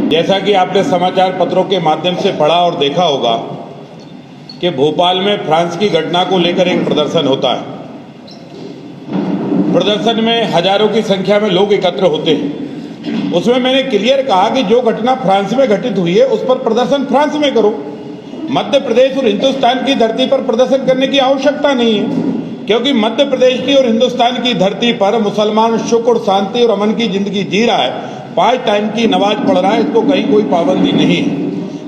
जैसा कि आपने समाचार पत्रों के माध्यम से पढ़ा और देखा होगा कि भोपाल में फ्रांस की घटना को लेकर एक प्रदर्शन होता है। प्रदर्शन में हजारों की संख्या में लोग एकत्र होते हैं। उसमें मैंने क्लियर कहा कि जो घटना फ्रांस में घटित हुई है उस पर प्रदर्शन फ्रांस में करो। मध्य प्रदेश और हिंदुस्तान की धरती पर प्रदर्शन करने की आवश्यकता नहीं है, क्योंकि मध्य प्रदेश की और हिंदुस्तान की धरती पर मुसलमान सुख और शांति और अमन की जिंदगी जी रहा है, 5 टाइम की नमाज पढ़ रहा है, इसको कहीं कोई पाबंदी नहीं है।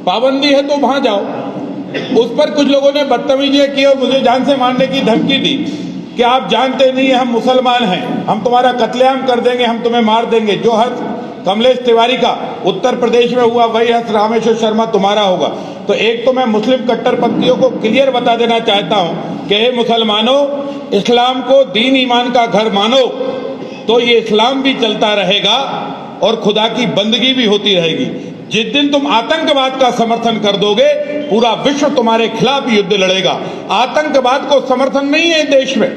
पाबंदी है तो वहां जाओ। उस पर कुछ लोगों ने बदतमीजी की और मुझे जान से मारने की धमकी दी कि आप जानते नहीं है हम मुसलमान हैं, हम तुम्हारा कत्लेआम कर देंगे, हम तुम्हें मार देंगे। जो हर्ष कमलेश तिवारी का उत्तर प्रदेश में हुआ वही हर्ष रामेश्वर शर्मा तुम्हारा होगा। तो एक तो मैं मुस्लिम कट्टरपंथियों को क्लियर बता देना चाहता हूं कि हे मुसलमानों, इस्लाम को दीन ईमान का घर मानो तो ये इस्लाम भी चलता रहेगा और खुदा की बंदगी भी होती रहेगी। जिस दिन तुम आतंकवाद का समर्थन कर दोगे, पूरा विश्व तुम्हारे खिलाफ युद्ध लड़ेगा। आतंकवाद को समर्थन नहीं है देश में,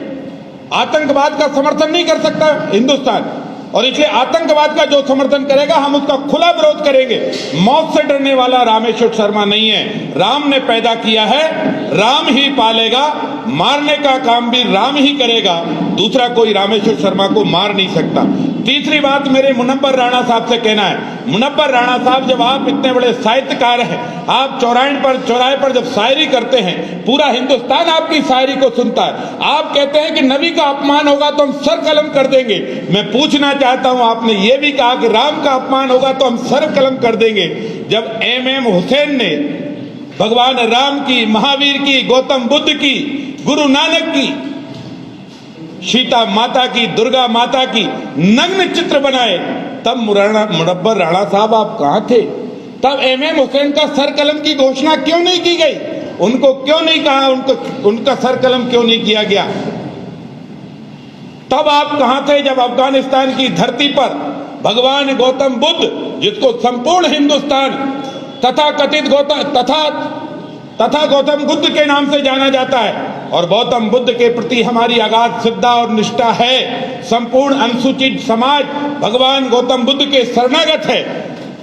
आतंकवाद का समर्थन नहीं कर सकता हिंदुस्तान, और इसलिए आतंकवाद का जो समर्थन करेगा हम उसका खुला विरोध करेंगे। मौत से डरने वाला रामेश्वर शर्मा नहीं है। राम ने पैदा किया है, राम ही पालेगा, मारने का काम भी राम ही करेगा, दूसरा कोई रामेश्वर शर्मा को मार नहीं सकता। तीसरी बात मेरे मुनव्वर राणा साहब से कहना है, मुनव्वर राणा साहब, जब आप इतने बड़े साहित्यकार हैं, आप चौराहे पर जब शायरी करते हैं, पूरा हिंदुस्तान आपकी शायरी को सुनता है। आप कहते हैं कि नबी का अपमान होगा तो हम सर कलम कर देंगे। मैं पूछना चाहता हूं, आपने ये भी कहा कि राम का अपमान होगा तो हम सर कलम कर देंगे। जब एम हुसैन ने भगवान राम की, महावीर की, गौतम बुद्ध की, गुरु नानक की, सीता माता की, दुर्गा माता की नग्न चित्र बनाए, तब मुनव्वर राणा साहब आप कहां थे? तब एम हुसैन का सर कलम की घोषणा क्यों नहीं की गई? उनको क्यों नहीं कहा, उनका सर कलम क्यों नहीं किया गया? तब आप कहां थे जब अफगानिस्तान की धरती पर भगवान गौतम बुद्ध, जिसको संपूर्ण हिंदुस्तान तथा गौतम बुद्ध के नाम से जाना जाता है, और गौतम बुद्ध के प्रति हमारी अगाध श्रद्धा और निष्ठा है, संपूर्ण अनुसूचित समाज भगवान गौतम बुद्ध के शरणागत है,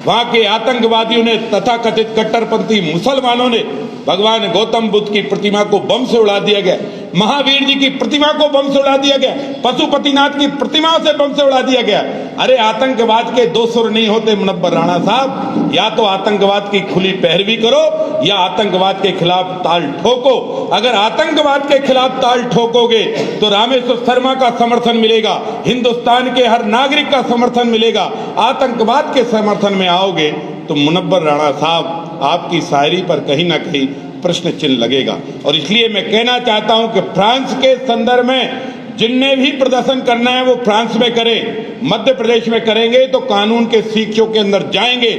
वहां के आतंकवादियों ने, तथाकथित कट्टरपंथी मुसलमानों ने भगवान गौतम बुद्ध की प्रतिमा को बम से उड़ा दिया गया, महावीर जी की प्रतिमा को बम से उड़ा दिया गया, पशुपतिनाथ की प्रतिमा से बम से उड़ा दिया गया। अरे आतंकवाद के दो सुर नहीं होते मुनव्वर राणा साहब, या तो आतंकवाद की खुली पैरवी करो या आतंकवाद के खिलाफ ताल ठोको। अगर आतंकवाद के खिलाफ ताल ठोकोगे तो रामेश्वर शर्मा का समर्थन मिलेगा, हिंदुस्तान के हर नागरिक का समर्थन मिलेगा। आतंकवाद के समर्थन में आओगे तो मुनव्वर राणा साहब, आपकी शायरी पर कहीं ना कहीं प्रश्न चिन्ह लगेगा। और इसलिए मैं कहना चाहता हूं कि फ्रांस के संदर्भ में जिनने भी प्रदर्शन करना है वो फ्रांस में करें। मध्य प्रदेश में करेंगे तो कानून के सीखों के अंदर जाएंगे,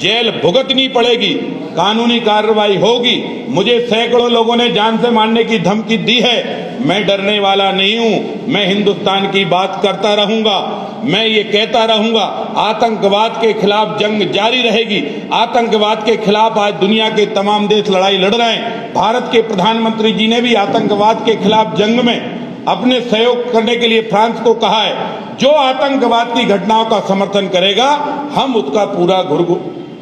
जेल भुगतनी पड़ेगी, कानूनी कार्रवाई होगी। मुझे सैकड़ों लोगों ने जान से मारने की धमकी दी है, मैं डरने वाला नहीं हूं। मैं हिंदुस्तान की बात करता रहूंगा, मैं ये कहता रहूंगा, आतंकवाद के खिलाफ जंग जारी रहेगी। आतंकवाद के खिलाफ आज दुनिया के तमाम देश लड़ाई लड़ रहे हैं। भारत के प्रधानमंत्री जी ने भी आतंकवाद के खिलाफ जंग में अपने सहयोग करने के लिए फ्रांस को कहा है। जो आतंकवाद की घटनाओं का समर्थन करेगा हम उसका पूरा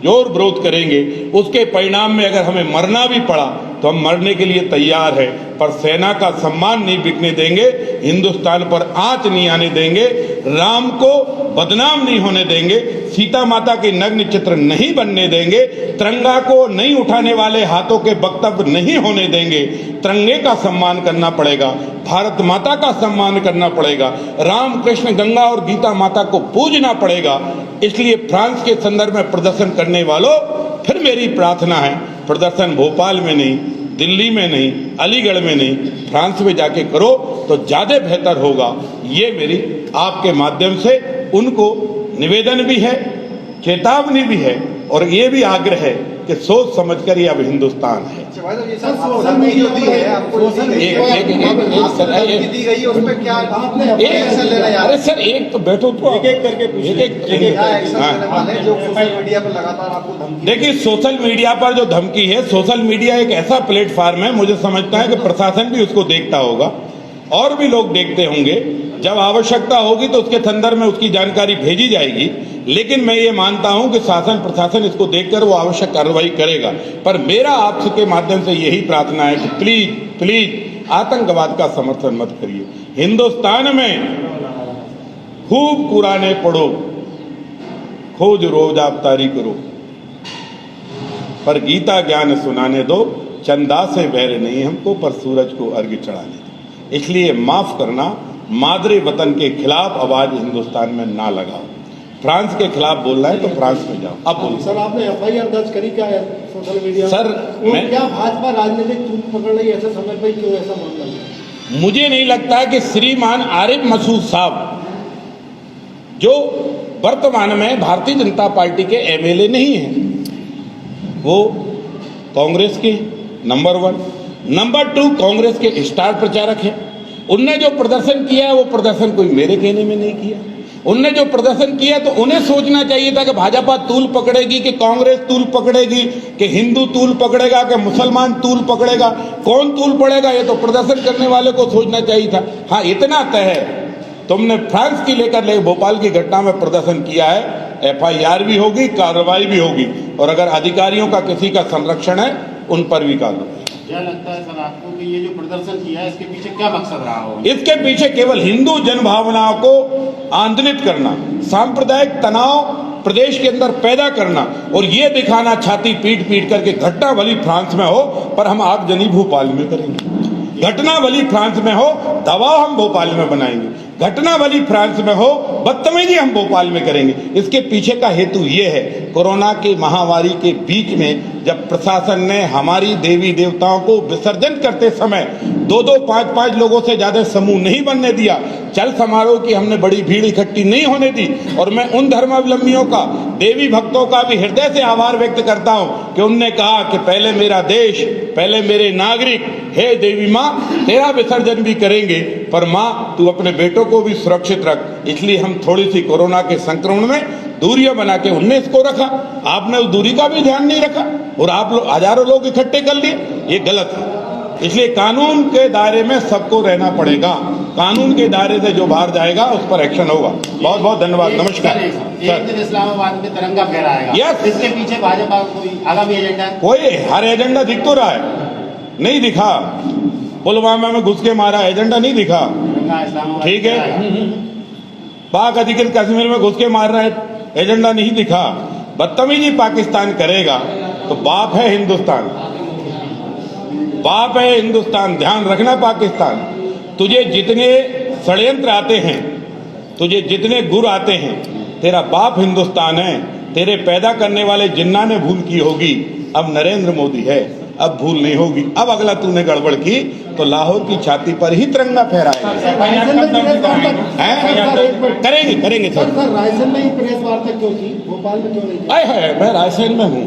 जोर विरोध करेंगे। उसके परिणाम में अगर हमें मरना भी पड़ा तो हम मरने के लिए तैयार है, पर सेना का सम्मान नहीं बिकने देंगे, हिंदुस्तान पर आंच नहीं आने देंगे, राम को बदनाम नहीं होने देंगे, सीता माता के नग्न चित्र नहीं बनने देंगे, तिरंगा को नहीं उठाने वाले हाथों के वक्तव्य नहीं होने देंगे। तिरंगे का सम्मान करना पड़ेगा, भारत माता का सम्मान करना पड़ेगा, राम कृष्ण गंगा और गीता माता को पूजना पड़ेगा। इसलिए फ्रांस के संदर्भ में प्रदर्शन करने वालों, फिर मेरी प्रार्थना है, प्रदर्शन भोपाल में नहीं, दिल्ली में नहीं, अलीगढ़ में नहीं, फ्रांस में जाके करो तो ज्यादा बेहतर होगा। ये मेरी आपके माध्यम से उनको निवेदन भी है, चेतावनी भी है, और ये भी आग्रह है कि सोच समझकर ये अब हिंदुस्तान है। अरे सर एक तो बैठो तो एक करके देखिए, सोशल मीडिया पर जो धमकी है, सोशल मीडिया एक ऐसा प्लेटफॉर्म है, मुझे समझता है कि प्रशासन भी उसको देखता होगा। और भी लोग देखते होंगे। जब आवश्यकता होगी तो उसके संदर्भ में उसकी जानकारी भेजी जाएगी, लेकिन मैं ये मानता हूं कि शासन प्रशासन इसको देखकर वो आवश्यक कार्रवाई करेगा। पर मेरा आपके माध्यम से यही प्रार्थना है कि प्लीज प्लीज आतंकवाद का समर्थन मत करिए। हिंदुस्तान में खूब कुराने पढ़ो, खोज रोज आप तारी करो, पर गीता ज्ञान सुनाने दो, चंदा से बैर नहीं हमको, पर सूरज को अर्घ्य चढ़ाने दो। इसलिए माफ करना, मादरे वतन के खिलाफ आवाज हिंदुस्तान में ना लगाओ। फ्रांस के खिलाफ बोलना है तो फ्रांस में जाओ। अब बोलो सर, आपने एफआईआर दर्ज करी क्या है सोशल मीडिया सर? मैं क्या भाजपा राजनीतिक तूल पकड़ रही है, ऐसा समझ पाई, क्यों ऐसा मामला है? मुझे नहीं लगता कि श्रीमान आरिफ मसूद साहब, जो वर्तमान में भारतीय जनता पार्टी के एमएलए नहीं हैं, वो कांग्रेस के नंबर 1, नंबर 2 कांग्रेस के स्टार प्रचारक हैं। उनने जो प्रदर्शन किया है वो प्रदर्शन कोई मेरे कहने में नहीं किया। उनने जो प्रदर्शन किया तो उन्हें सोचना चाहिए था कि भाजपा तूल पकड़ेगी, कि कांग्रेस तूल पकड़ेगी, कि हिंदू तूल पकड़ेगा, कि मुसलमान तूल पकड़ेगा, कौन तूल पड़ेगा, ये तो प्रदर्शन करने वाले को सोचना चाहिए था। हाँ, इतना तय है, तुमने फ्रांस की लेकर भोपाल की घटना में प्रदर्शन किया है, एफआईआर भी होगी, कार्रवाई भी होगी, और अगर अधिकारियों का किसी का संरक्षण है उन पर भी कार्रवाई। क्या लगता है सर आपको कि ये जो प्रदर्शन किया है इसके पीछे क्या मकसद रहा हो? इसके पीछे केवल हिंदू जनभावनाओं को आंदोलित करना, सांप्रदायिक तनाव प्रदेश के अंदर पैदा करना, और ये दिखाना छाती पीट पीट करके घटना भली फ्रांस में हो पर हम आगजनी भोपाल में करेंगे, घटना भली फ्रांस में हो दबाव हम भोपाल में बनाएंगे, घटना भली फ्रांस में हो बदतमीजी हम भोपाल में करेंगे। इसके पीछे का हेतु ये है, कोरोना की महामारी के बीच में जब प्रशासन ने हमारी देवी देवताओं को विसर्जन करते समय 2-2, 5-5 लोगों से ज्यादा समूह नहीं बनने दिया, चल समारोह की हमने बड़ी भीड़ इकट्ठी नहीं होने दी, और मैं उन धर्मावलंबियों का, देवी भक्तों का भी हृदय से आभार व्यक्त करता हूं कि उनने कहा कि पहले मेरा देश, पहले मेरे नागरिक, हे देवी माँ तेरा विसर्जन भी करेंगे, पर माँ तू अपने बेटों को भी सुरक्षित रख। इसलिए हम थोड़ी सी कोरोना के संक्रमण में दूरियां बना के उनने इसको रखा, आपने उस दूरी का भी ध्यान नहीं रखा और आप लोग हजारों लोग इकट्ठे कर लिए, ये गलत है। इसलिए कानून के दायरे में सबको रहना पड़ेगा, कानून के दायरे से जो बाहर जाएगा उस पर एक्शन होगा। बहुत बहुत धन्यवाद, नमस्कार। एक दिन इस्लामाबाद में तिरंगा फहराएगा, यस। इसके पीछे भाजपा कोई आगामी एजेंडा है? कोई हर एजेंडा दिख तो रहा है, नहीं दिखा, पुलवामा में घुस के मारा, एजेंडा नहीं दिखा, ठीक है, पाक अधिकृत कश्मीर में घुस के मार रहे, एजेंडा नहीं दिखा। बदतमीजी पाकिस्तान करेगा तो बाप है हिंदुस्तान, बाप है हिंदुस्तान, ध्यान रखना पाकिस्तान। तुझे जितने षड्यंत्र आते हैं, तुझे जितने गुर आते हैं, तेरा बाप हिंदुस्तान है। तेरे पैदा करने वाले जिन्ना ने भूल की होगी, अब नरेंद्र मोदी है, अब भूल नहीं होगी। अब अगला तूने गड़बड़ की तो लाहौर की छाती पर ही तिरंगा फहराएगा। करेंगे करेंगे सर। रायसेन में ही प्रेस वार्ता क्यों की, भोपाल में क्यों नहीं? मैं रायसेन में हूँ।